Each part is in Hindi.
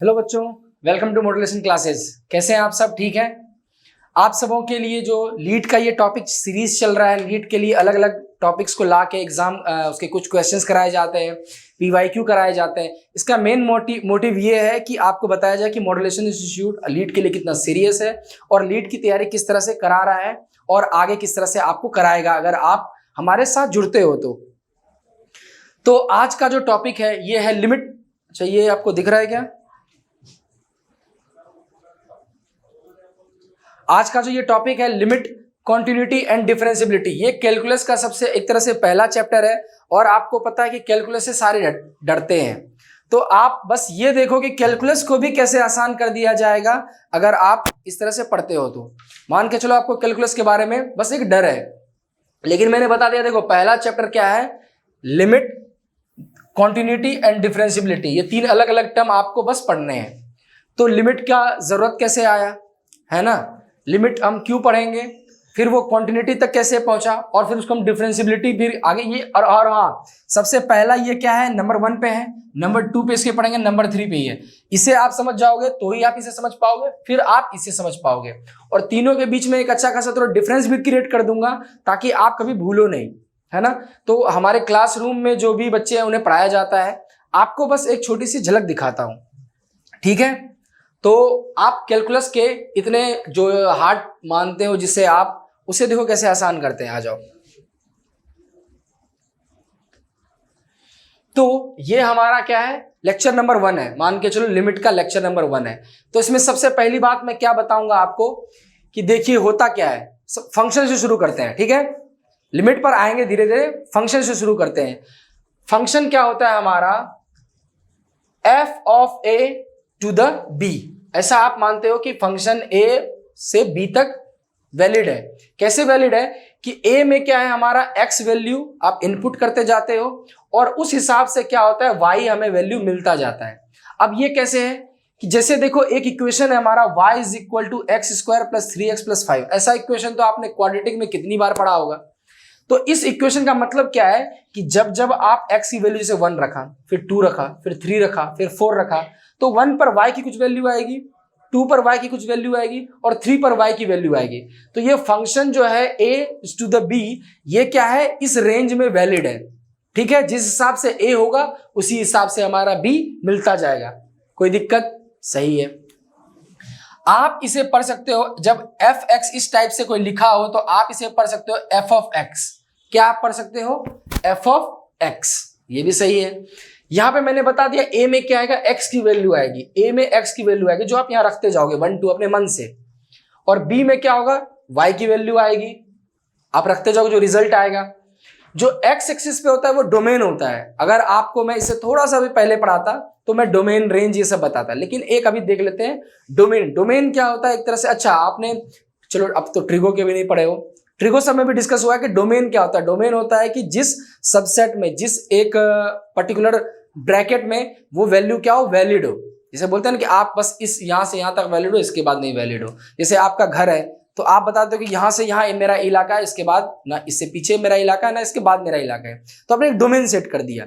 हेलो बच्चों, वेलकम टू मोटिवेशन क्लासेस। कैसे हैं आप सब? ठीक हैं? आप सबों के लिए जो लीड का ये टॉपिक सीरीज चल रहा है, लीड के लिए अलग अलग टॉपिक्स को ला के एग्जाम उसके कुछ क्वेश्चंस कराए जाते हैं, पीवाईक्यू कराए जाते हैं। इसका मेन मोटिव ये है कि आपको बताया जाए कि मॉड्यूलेशन इंस्टीट्यूट लीड के लिए कितना सीरियस है और लीड की तैयारी किस तरह से करा रहा है और आगे किस तरह से आपको कराएगा अगर आप हमारे साथ जुड़ते हो तो आज का जो टॉपिक है ये है लिमिट। अच्छा, ये आपको दिख रहा है क्या? आज का जो ये टॉपिक है लिमिट, कॉन्टिन्यूटी एंड डिफरेंशियबिलिटी, ये कैलकुलस का सबसे एक तरह से पहला चैप्टर है और आपको पता है कि कैलकुलस से सारे डरते हैं। तो आप बस ये देखो कि कैलकुलस को भी कैसे आसान कर दिया जाएगा अगर आप इस तरह से पढ़ते हो। तो मान के चलो आपको कैलकुलस के बारे में बस एक डर है, लेकिन मैंने बता दिया। देखो, पहला चैप्टर क्या है? Limit, continuity and differentiability. ये तीन अलग अलग टर्म आपको बस पढ़ने हैं। तो लिमिट का जरूरत कैसे आया, है ना? लिमिट हम क्यों पढ़ेंगे, फिर वो क्वांटिटी तक कैसे पहुंचा और फिर उसको हम डिफरेंशियबिलिटी, फिर आगे ये और हाँ, सबसे पहला ये क्या है, नंबर 1 पे है, नंबर 2 पे इसके पढ़ेंगे, नंबर 3 पे ही है। इसे आप समझ जाओगे तो ही आप इसे समझ पाओगे, फिर आप इसे समझ पाओगे। और तीनों के बीच में एक अच्छा खासा थोड़ा डिफरेंस भी क्रिएट कर दूंगा ताकि आप कभी भूलो नहीं, है ना? तो हमारे क्लासरूम में जो भी बच्चे हैं उन्हें पढ़ाया जाता है, आपको बस एक छोटी सी झलक दिखाता हूं, ठीक है? तो आप कैलकुलस के इतने जो हार्ड मानते हो जिसे आप, उसे देखो कैसे आसान करते हैं। आ जाओ। तो ये हमारा क्या है, लेक्चर नंबर 1 है, मान के चलो लिमिट का लेक्चर नंबर 1 है। तो इसमें सबसे पहली बात मैं क्या बताऊंगा आपको कि देखिए होता क्या है। फंक्शन से शुरू करते हैं, ठीक है? लिमिट पर आएंगे धीरे धीरे, फंक्शन से शुरू करते हैं। फंक्शन क्या होता है हमारा? F of A to the B. ऐसा आप मानते हो कि फंक्शन ए से बी तक वैलिड है। कैसे वैलिड है कि ए में क्या है हमारा, एक्स वैल्यू आप इनपुट करते जाते हो और उस हिसाब से क्या होता है, वाई हमें वैल्यू मिलता जाता है। अब ये कैसे है कि जैसे देखो एक इक्वेशन है हमारा, y is equal to x square plus 3x plus 5। ऐसा इक्वेशन तो आपने क्वाड्रेटिक में कितनी बार पढ़ा होगा। तो इस इक्वेशन का मतलब क्या है कि जब जब आप x की वैल्यू जैसे 1 रखा, फिर 2 रखा, फिर 3 रखा, फिर 4 रखा, तो 1 पर y की कुछ वैल्यू आएगी, 2 पर y की कुछ वैल्यू आएगी और 3 पर y की वैल्यू आएगी। तो ये फंक्शन जो है a टू द b, ये क्या है, इस रेंज में वैलिड है, ठीक है? जिस हिसाब से a होगा उसी हिसाब से हमारा b मिलता जाएगा। कोई दिक्कत? सही है। आप इसे पढ़ सकते हो, जब एफ एक्स इस टाइप से कोई लिखा हो तो आप इसे पढ़ सकते हो एफ ऑफ एक्स। क्या आप पढ़ सकते हो? F of x. ये भी सही है। यहां पे मैंने बता दिया ए में क्या आएगा, एक्स की वैल्यू आएगी, ए में एक्स की वैल्यू आएगी जो आप यहां रखते जाओगे 1 2 अपने मन से। और बी में क्या होगा, वाई की वैल्यू आएगी, आप रखते जाओगे, जो रिजल्ट आएगा। जो एक्स एक्सिस पे होता है वो डोमेन होता है। अगर आपको मैं इसे थोड़ा सा भी पहले पढ़ाता तो मैं डोमेन, रेंज ये सब बताता, लेकिन एक अभी देख लेते हैं डोमेन। डोमेन क्या होता है एक तरह से, अच्छा आपने, चलो अब तो ट्रिगो के भी नहीं पढ़े हो, ट्रिगो सब में भी डिस्कस हुआ है कि डोमेन क्या होता है। डोमेन होता है कि जिस सबसेट में, जिस एक पर्टिकुलर ब्रैकेट में वो वैल्यू क्या हो, वैलिड हो। जैसे बोलते हैं ना कि आप बस इस यहां से यहां तक वैलिड हो, इसके बाद नहीं वैलिड हो। जैसे आपका घर है तो आप बताते हो कि यहां से यहां मेरा इलाका है, इसके बाद ना इससे पीछे मेरा इलाका है, ना इसके बाद मेरा इलाका है। तो आपने एक डोमेन सेट कर दिया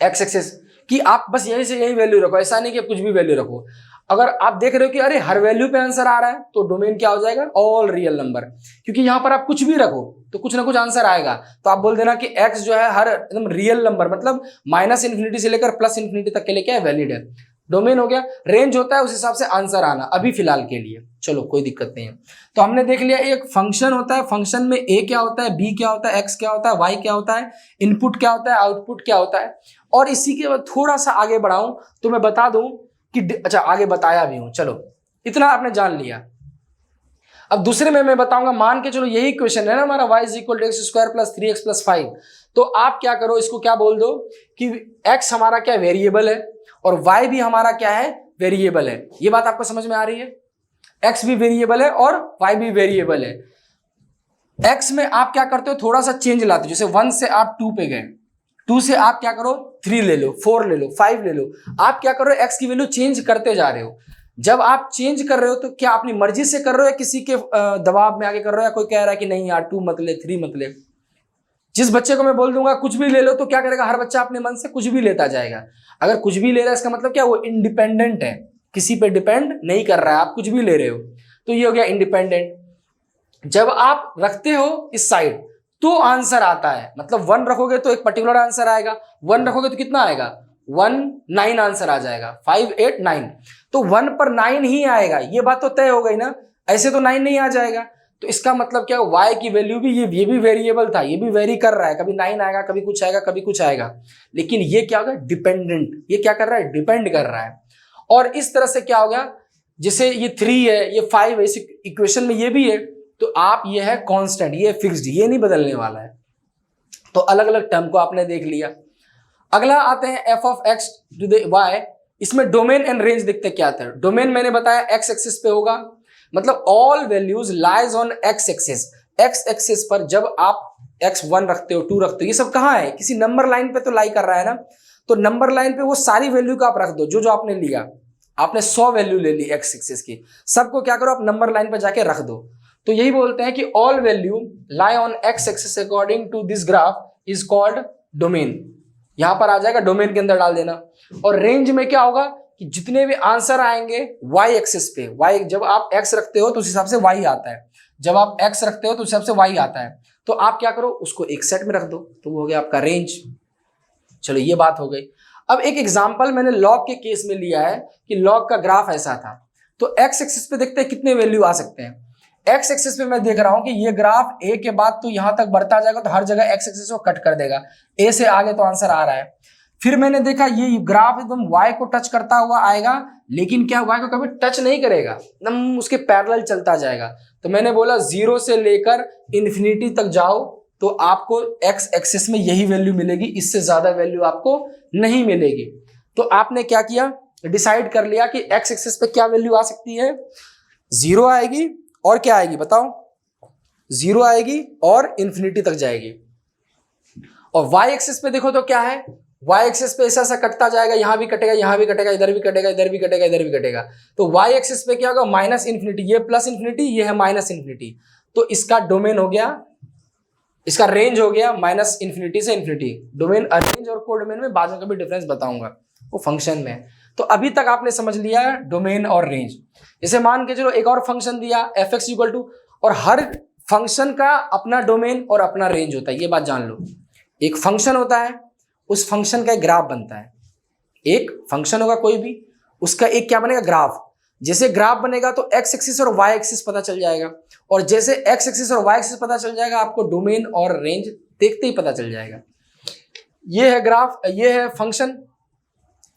एक्स एक्सिस कि आप बस यहीं से यही वैल्यू रखो, ऐसा नहीं कि कुछ भी वैल्यू रखो। अगर आप देख रहे हो कि अरे हर वैल्यू पे आंसर आ रहा है तो डोमेन क्या हो जाएगा, ऑल रियल नंबर। क्योंकि यहां पर आप कुछ भी रखो तो कुछ ना कुछ आंसर आएगा। तो आप बोल देना कि एक्स जो है हर एकदम रियल नंबर, मतलब -∞ से लेकर +∞ तक के लिए क्या है, वैलिड है। डोमेन हो गया। रेंज होता है उस हिसाब से आंसर आना, अभी फिलहाल के लिए चलो कोई दिक्कत नहीं है। तो हमने देख लिया एक फंक्शन होता है, फंक्शन में ए क्या होता है, बी क्या होता है, एक्स क्या होता है, वाई क्या होता है, इनपुट क्या होता है, आउटपुट क्या होता है। और इसी के बाद थोड़ा सा आगे बढ़ाऊं तो मैं बता दूं कि, अच्छा आगे बताया भी हूं, चलो इतना आपने जान लिया। अब दूसरे में मैं बताऊंगा, मान के चलो यही क्वेश्चन है ना हमारा, y is equal to x square plus 3x plus 5। तो आप क्या करो, इसको क्या बोल दो कि x हमारा क्या वेरिएबल है और y भी हमारा क्या है, वेरिएबल है। ये बात आपको समझ में आ रही है? x भी वेरिएबल है और y भी वेरिएबल है। x में आप क्या करते हो, थोड़ा सा चेंज लाते हो। जैसे 1 से आप 2 पे गए, 2 से आप क्या करो, 3 ले लो, 4 ले लो, 5 ले लो। आप क्या कर रहे हो, x की वैल्यू चेंज करते जा रहे हो। जब आप चेंज कर रहे हो तो क्या अपनी मर्जी से कर रहे हो या किसी के दबाव में आके कर रहे हो, या कोई कह रहा है कि नहीं यार 2 मत ले, 3 मत ले? जिस बच्चे को मैं बोल दूंगा कुछ भी ले लो तो क्या करेगा, हर बच्चा अपने मन से कुछ भी लेता जाएगा। अगर कुछ भी ले रहा है इसका मतलब क्या, वो इंडिपेंडेंट है, किसी पे डिपेंड नहीं कर रहा है, आप कुछ भी ले रहे हो, तो ये हो गया इंडिपेंडेंट। जब आप रखते हो इस साइड तो आंसर आता है, मतलब 1 रखोगे तो एक पर्टिकुलर आंसर आएगा, 1 रखोगे तो कितना आएगा, 1 9 आंसर आ जाएगा, 5 8 9, तो 1 पर 9 ही आएगा, ये बात तो तय हो गई ना, ऐसे तो 9 नहीं आ जाएगा। तो इसका मतलब क्या, y की वैल्यू भी ये भी वेरिएबल था, ये भी वेरी कर रहा है, कभी 9 आएगा, कभी कुछ आएगा, कभी कुछ आएगा, लेकिन ये क्या होगा, डिपेंडेंट, ये क्या कर रहा है, डिपेंड कर रहा है। और इस तरह से क्या हो गया, जैसे ये 3 है, ये 5 है, इस इक्वेशन में ये भी है, तो आप ये है कांस्टेंट, ये फिक्स्ड, ये नहीं बदलने वाला है। तो अलग अलग टर्म को आपने देख लिया। अगला आते हैं F of x to the y, इसमें डोमेन एंड रेंज देखते क्या था। डोमेन मैंने बताया एक्स एक्सिस पे होगा, मतलब all values lies on x axis, x axis पर जब आप x1 रखते हो, 2 रखते हो, ये सब कहाँ है, किसी नंबर लाइन पे तो लाई कर रहा है ना, तो नंबर लाइन पे वो सारी वैल्यू का आप रख दो, जो जो आपने लिया, आपने 100 वैल्यू ले ली एक्स एक्सिस की, सबको क्या करो आप नंबर लाइन पे जाके रख दो। तो यही बोलते हैं कि all value lie on x axis according to this graph is called domain. यहां पर आ जाएगा, डोमेन के अंदर डाल देना। और रेंज में क्या होगा कि जितने भी आंसर आएंगे वाई एक्सिस पे, वाई जब आप एक्स रखते हो तो उस हिसाब से वाई आता है, जब आप एक्स रखते हो तो उस हिसाब से वाई आता है, तो आप क्या करो उसको एक सेट में रख दो, तो वो हो गया आपका रेंज। चलो ये बात हो गई। अब एक एग्जांपल मैंने लॉग के केस में लिया है कि लॉग का ग्राफ ऐसा था, तो एक्स एक्सिस पे देखते हैं कितने वैल्यू आ सकते हैं। एक्स एक्सिस पे मैं देख रहा हूं कि ये ग्राफ ए के बाद तो यहां तक बढ़ता जाएगा, तो हर जगह एक्स एक्सिस को कट कर देगा, ए से आगे तो आंसर आ रहा है। फिर मैंने देखा ये ग्राफ एकदम y को टच करता हुआ आएगा, लेकिन क्या y को कभी टच नहीं करेगा, एकदम उसके पैरेलल चलता जाएगा। तो मैंने बोला 0 से लेकर इन्फिनिटी तक जाओ तो आपको x एक्सिस में यही वैल्यू मिलेगी, इससे ज्यादा वैल्यू आपको नहीं मिलेगी। तो आपने क्या किया, डिसाइड कर लिया कि x एक्सिस पे क्या वैल्यू आ सकती है, 0 आएगी और क्या आएगी बताओ, 0 आएगी और इन्फिनिटी तक जाएगी। और y एक्सिस पे देखो तो क्या है, y एक्सिस पे ऐसा कटता जाएगा, यहां भी कटेगा, यहां भी कटेगा, इधर भी कटेगा, इधर भी कटेगा, इधर भी कटेगा। तो y एक्सिस पे क्या होगा, माइनस इन्फिनिटी, ये प्लस इन्फिनिटी, ये है माइनस इन्फिनिटी, तो इसका डोमेन हो गया, इसका रेंज हो गया माइनस इन्फिनिटी से इन्फिनिटी। डोमेन रेंज और को डोमेन में बाद में कभी डिफरेंस बताऊंगा, वो फंक्शन में। तो अभी तक आपने समझ लिया डोमेन और रेंज। जैसे मान के चलो एक और फंक्शन दिया एफ एक्स इक्वल टू, और हर फंक्शन का अपना डोमेन और अपना रेंज होता है, ये बात जान लो। एक फंक्शन होता है, उस फंक्शन का एक ग्राफ बनता है, एक फंक्शन होगा कोई भी, उसका एक क्या बनेगा, ग्राफ। जैसे ग्राफ बनेगा तो एक्स एक्सिस और वाई एक्सिस पता चल जाएगा, और जैसे एक्स एक्सिस और वाई एक्सिस पता चल जाएगा आपको डोमेन और रेंज देखते ही पता चल जाएगा। ये है ग्राफ, ये है फंक्शन।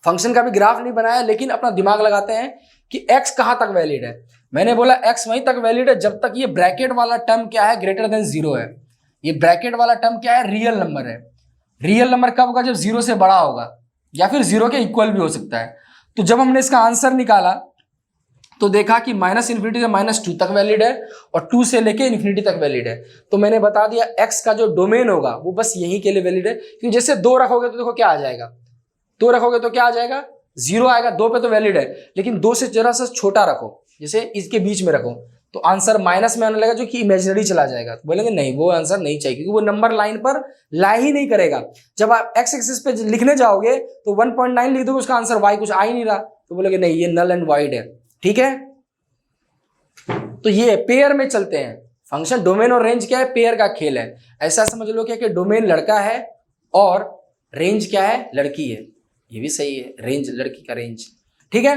फंक्शन का भी ग्राफ नहीं बनाया, लेकिन अपना दिमाग लगाते हैं कि x कहां तक वैलिड है। मैंने बोला x वहीं तक वैलिड है जब तक ये ब्रैकेट वाला टर्म क्या है, ग्रेटर देन 0 है। ये ब्रैकेट वाला टर्म क्या है, रियल नंबर है। रियल नंबर कब होगा, जब 0 से बड़ा होगा, या फिर 0 के इक्वल भी हो सकता है। तो जब हमने इसका आंसर निकाला तो देखा कि माइनस इन्फिनिटी से -2 तक वैलिड है और 2 से लेके इन्फिनिटी तक वैलिड है। तो मैंने बता दिया x का जो डोमेन होगा वो बस यही के लिए वैलिड है, क्योंकि जैसे 2 रखोगे तो देखो क्या आ जाएगा, 2 रखोगे तो क्या आ जाएगा, 0 आएगा। 2 पे तो वैलिड है, लेकिन 2 से जरा सा छोटा रखो, जैसे इसके बीच में रखो, तो आंसर माइनस में आने लगा, जो कि इमेजिनरी चला जाएगा। तो बोलेंगे नहीं, वो आंसर नहीं चाहिए, क्योंकि वो नंबर लाइन पर लाई ही नहीं करेगा। जब आप एक्स एक्सिस पे लिखने जाओगे तो 1.9 लिख दोगे, उसका आंसर y कुछ आ ही नहीं रहा, तो बोलेंगे नहीं, ये नल एंड वाइड है। ठीक है, तो ये पेयर में चलते हैं फंक्शन। डोमेन और रेंज क्या है, पेयर का खेल है। ऐसा समझ लो क्या कि डोमेन लड़का है और रेंज क्या है, लड़की है। ये भी सही है, रेंज लड़की का रेंज। ठीक है,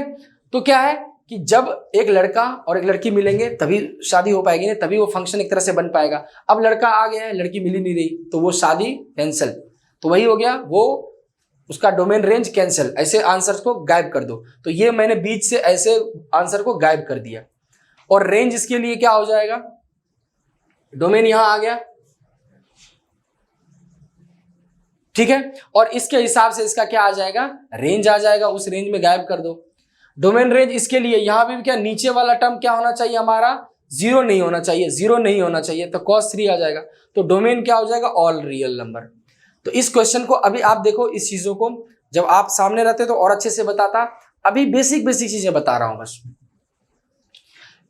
तो क्या है कि जब एक लड़का और एक लड़की मिलेंगे तभी शादी हो पाएगी, ना तभी वो फंक्शन एक तरह से बन पाएगा। अब लड़का आ गया है, लड़की मिल ही नहीं रही, तो वो शादी कैंसिल। तो वही हो गया, वो उसका डोमेन रेंज कैंसिल। ऐसे आंसर्स को गायब कर दो। तो ये मैंने बीच से ऐसे आंसर को गायब कर दिया। और रेंज इसके लिए क्या हो जाएगा, डोमेन यहां आ गया, ठीक है, और इसके हिसाब से इसका क्या आ जाएगा, रेंज आ जाएगा। उस रेंज में गायब कर दो डोमेन रेंज। इसके लिए यहां भी क्या, नीचे वाला टर्म क्या होना चाहिए हमारा, 0 नहीं होना चाहिए, 0 नहीं होना चाहिए, तो cos 3 आ जाएगा। तो डोमेन क्या हो जाएगा, ऑल रियल नंबर। तो इस क्वेश्चन को अभी आप देखो, इस चीजों को जब आप सामने रहते तो और अच्छे से बताता। अभी बेसिक बेसिक चीजें बता रहा हूं बस।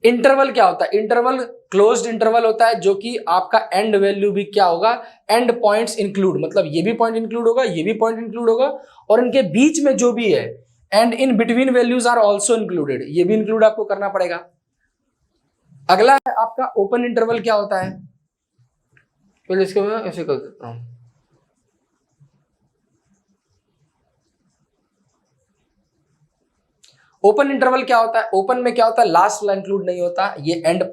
इंटरवल क्या होता है? इंटरवल क्लोज्ड इंटरवल होता है, जो कि आपका एंड वैल्यू भी क्या होगा? एंड पॉइंट्स इंक्लूड, मतलब ये भी पॉइंट इंक्लूड होगा, ये भी पॉइंट इंक्लूड होगा, और इनके बीच में जो भी है and in between values are also included, ये भी इंक्लूड आपको करना पड़ेगा। अगला है आपका ओपन इंटरवल क्या होता है? पहले इसको मैं ऐसे कर देता हूं। ओपन इंटरवल क्या होता है? ओपन में क्या होता है? लास्ट वाला इंक्लूड नहीं होता, ये end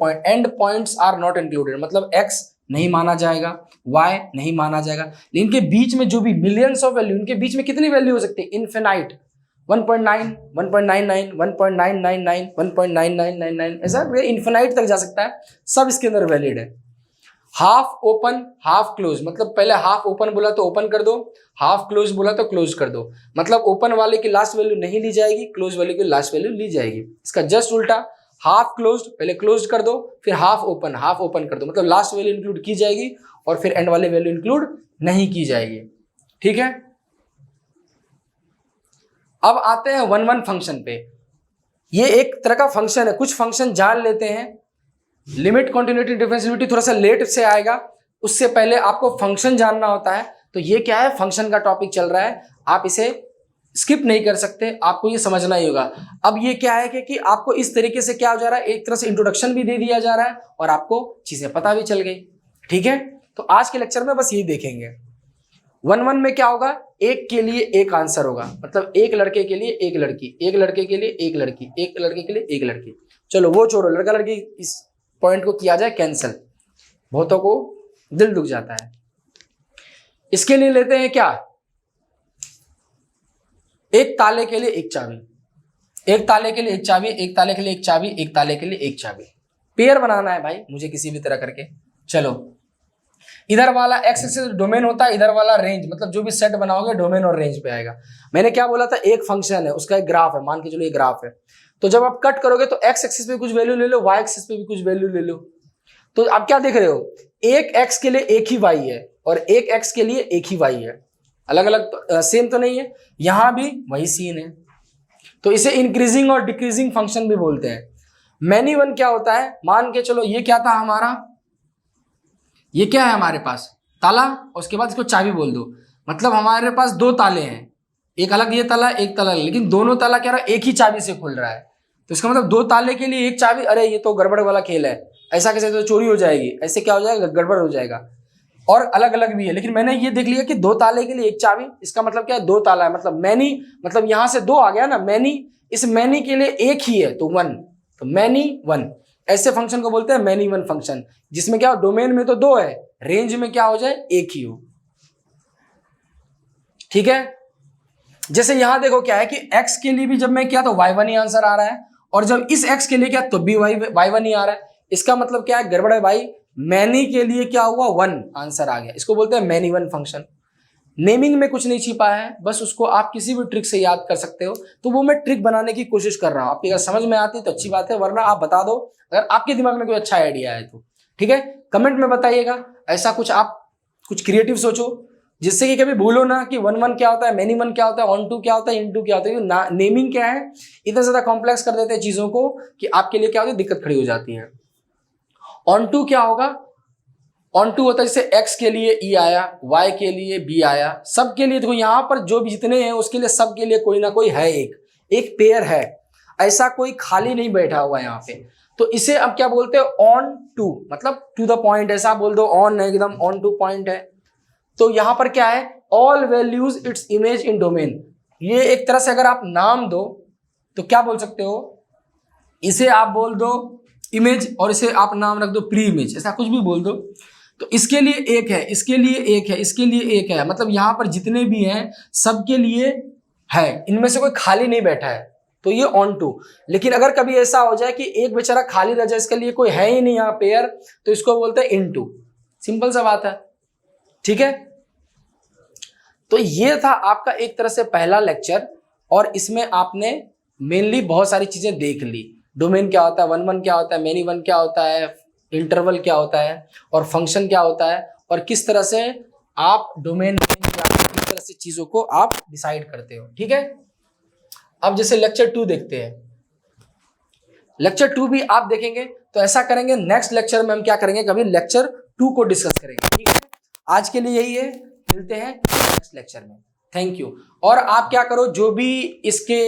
points are not included, मतलब x नहीं माना जाएगा, y नहीं माना जाएगा, लेकिन इनके बीच में जो भी मिलियंस ऑफ वैल्यू, इनके बीच में कितनी वैल्यू हो सकती है? इनफिनाइट, 1.9, 1.99, 1.999, 1.9999, ऐसा इन्फिनाइट तक जा सकता है, सब इसके अंदर वैलिड है। हाफ ओपन हाफ क्लोज, मतलब पहले हाफ ओपन बोला तो ओपन कर दो, हाफ क्लोज बोला तो क्लोज कर दो, मतलब ओपन वाले की लास्ट वैल्यू नहीं ली जाएगी, क्लोज वाले की लास्ट वैल्यू ली जाएगी। इसका जस्ट उल्टा, हाफ क्लोज्ड पहले क्लोज कर दो, फिर हाफ ओपन कर दो, मतलब लास्ट वैल्यू इंक्लूड की जाएगी और फिर एंड वाले वैल्यू इंक्लूड नहीं की जाएगी। ठीक है, अब आते हैं 1-1 फंक्शन पे। ये एक तरह का फंक्शन है, कुछ फंक्शन जान लेते हैं। लिमिट, कॉन्टिन्यूटी, डिफरेंशिएबिलिटी थोड़ा सा लेट से आएगा, उससे पहले आपको फंक्शन जानना होता है। तो ये क्या है? फंक्शन का टॉपिक चल रहा है, आप इसे स्किप नहीं कर सकते, आपको ये समझना ही होगा। अब ये क्या है कि आपको इस तरीके से क्या हो जा रहा है, एक तरह से इंट्रोडक्शन भी दे दिया जा रहा है और आपको चीजें पता भी चल गई। ठीक है, तो आज के लेक्चर में बस यही देखेंगे। 1-1 में क्या होगा? एक के लिए एक आंसर होगा, मतलब एक लड़के के लिए एक लड़की, एक लड़के के लिए एक लड़की, एक लड़के के लिए एक लड़की। चलो वो छोड़ो, लड़का लड़की इस पॉइंट को किया जाए कैंसिल, बहुतों को दिल दुख जाता है। इसके लिए लेते हैं क्या? एक ताले के लिए एक चाबी, एक ताले के लिए एक चाबी, एक ताले के लिए एक चाबी, एक ताले के लिए एक चाबी। पेयर बनाना है भाई मुझे किसी भी तरह करके। चलो, इधर वाला एक्स एक्सिस डोमेन होता है, इधर वाला रेंज, मतलब जो भी सेट बनाओगे डोमेन और रेंज पे आएगा। मैंने क्या बोला था? एक फंक्शन है, उसका एक ग्राफ है, मान के चलो ये ग्राफ है। तो जब आप कट करोगे तो एक्स एक्सिस पे कुछ वैल्यू ले लो, वाई एक्सिस पे भी कुछ वैल्यू ले लो। तो आप क्या देख रहे हो? एक एक्स के लिए एक ही वाई है और एक एक्स के लिए एक ही वाई है, अलग अलग सेम तो नहीं है। यहां भी वही सीन है, तो इसे इंक्रीजिंग और डिक्रीजिंग फंक्शन भी बोलते हैं। मैनी वन क्या होता है? मान के चलो ये क्या था हमारा, ये क्या है हमारे पास? ताला, और उसके बाद इसको चाबी बोल दो, मतलब हमारे पास दो ताले हैं, एक अलग ये ताला, एक ताला, लेकिन दोनों ताला क्या रहा है? एक ही चाबी से खुल रहा है। तो इसका मतलब दो ताले के लिए एक चाबी, अरे ये तो गड़बड़ वाला खेल है, ऐसा कैसे? तो चोरी हो जाएगी, ऐसे क्या हो जाएगा? गड़बड़ हो जाएगा। और अलग अलग भी है, लेकिन मैंने ये देख लिया कि दो ताले के लिए एक चाबी, इसका मतलब क्या है? दो ताला है, मतलब मैनी, मतलब यहां से दो आ गया ना, मैनी, इस मैनी के लिए एक ही है तो वन, तो मैनी वन। ऐसे फंक्शन को बोलते हैं मैनी वन फंक्शन, जिसमें क्या डोमेन में तो दो है, रेंज में क्या हो जाए? एक ही हो। ठीक है, जैसे यहां देखो क्या है कि x के लिए भी जब मैं किया तो y1 ही आंसर आ रहा है, और जब इस x के लिए क्या तो भी y1 ही आ रहा है। इसका मतलब क्या है? गड़बड़ है भाई, मैनी के लिए क्या हुआ? 1 आंसर आ गया। इसको बोलते हैं मैनी वन फंक्शन। नेमिंग में कुछ नहीं छिपा है, बस उसको आप किसी भी ट्रिक से याद कर सकते हो, तो वो मैं ट्रिक बनाने की कोशिश कर रहा हूं। आपकी अगर समझ में आती तो अच्छी बात है, वरना आप बता दो अगर आपके दिमाग में कोई अच्छा आइडिया है तो। ठीक है, कमेंट में बताइएगा, ऐसा कुछ आप कुछ क्रिएटिव सोचो, जिससे कि कभी भूलो ना कि 1-1 क्या होता है, मैनी वन क्या होता है, ऑन टू क्या होता है, इन टू क्या होता है। नेमिंग क्या है, इतना ज्यादा कॉम्प्लेक्स कर देते हैं चीजों को कि आपके लिए क्या होती है? दिक्कत खड़ी हो जाती है। ऑन टू क्या होगा? ऑन टू होता है जैसे x के लिए e आया, y के लिए b आया, सब के लिए देखो यहाँ पर जो भी जितने हैं उसके लिए सब के लिए कोई ना कोई है, एक पेयर है, ऐसा कोई खाली नहीं बैठा हुआ यहाँ पे। तो इसे अब क्या बोलते हैं? ऑन टू, मतलब टू द पॉइंट, ऐसा बोल दो, ऑन है एकदम, ऑन टू पॉइंट है। तो यहाँ पर क्या है? All values its image in domain. ये एक तरह से अगर आप नाम दो तो क्या बोल सकते हो? इसे आप बोल दो इमेज, और इसे आप नाम रख दो प्री इमेज, ऐसा कुछ भी बोल दो। तो इसके लिए एक है, इसके लिए एक है, इसके लिए एक है, मतलब यहां पर जितने भी हैं सबके लिए है, इनमें से कोई खाली नहीं बैठा है, तो ये ऑन टू। लेकिन अगर कभी ऐसा हो जाए कि एक बेचारा खाली रह जाए, इसके लिए कोई है ही नहीं यहाँ पेयर, तो इसको बोलते हैं इन टू। सिंपल सा बात है। ठीक है, तो ये था आपका एक तरह से पहला लेक्चर, और इसमें आपने मेनली बहुत सारी चीजें देख ली। डोमेन क्या होता है, 1-1 क्या होता है, मैनी वन क्या होता है, इंटरवल क्या होता है, और फंक्शन क्या होता है, और किस तरह से आप डोमेन किस तरह से चीजों को आप डिसाइड करते हो। ठीक है, अब जैसे लेक्चर 2 देखते हैं। लेक्चर 2 भी आप देखेंगे। तो ऐसा करेंगे, नेक्स्ट लेक्चर में हम क्या करेंगे, कभी लेक्चर 2 को डिस्कस करेंगे, ठीक है। आज के लिए यही है, मिलते हैं नेक्स्ट लेक्चर में। Thank you. और आप क्या करो, जो भी इसके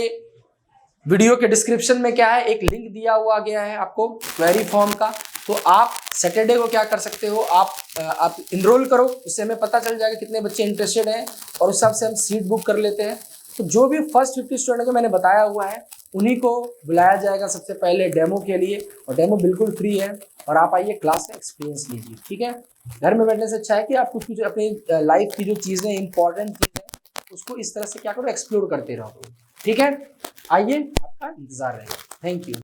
वीडियो के डिस्क्रिप्शन में क्या है, एक लिंक दिया हुआ गया है आपको क्वेरी फॉर्म का, तो आप सैटरडे को क्या कर सकते हो, आप इनरोल करो, उससे हमें पता चल जाएगा कितने बच्चे इंटरेस्टेड हैं और उस हिसाब से हम सीट बुक कर लेते हैं। तो जो भी फर्स्ट 50 स्टूडेंट को मैंने बताया हुआ है उन्हीं को बुलाया जाएगा सबसे पहले डेमो के लिए, और डेमो बिल्कुल फ्री है, और आप आइए क्लास में एक्सपीरियंस लीजिए, ठीक है। घर में बैठने से अच्छा है कि आप कुछ अपनी लाइफ की जो चीज़ें इंपॉर्टेंट चीज़ें उसको इस तरह से क्या करो, एक्सप्लोर करते रहो, ठीक है। आइए, आपका इंतजार रहेगा। Thank you.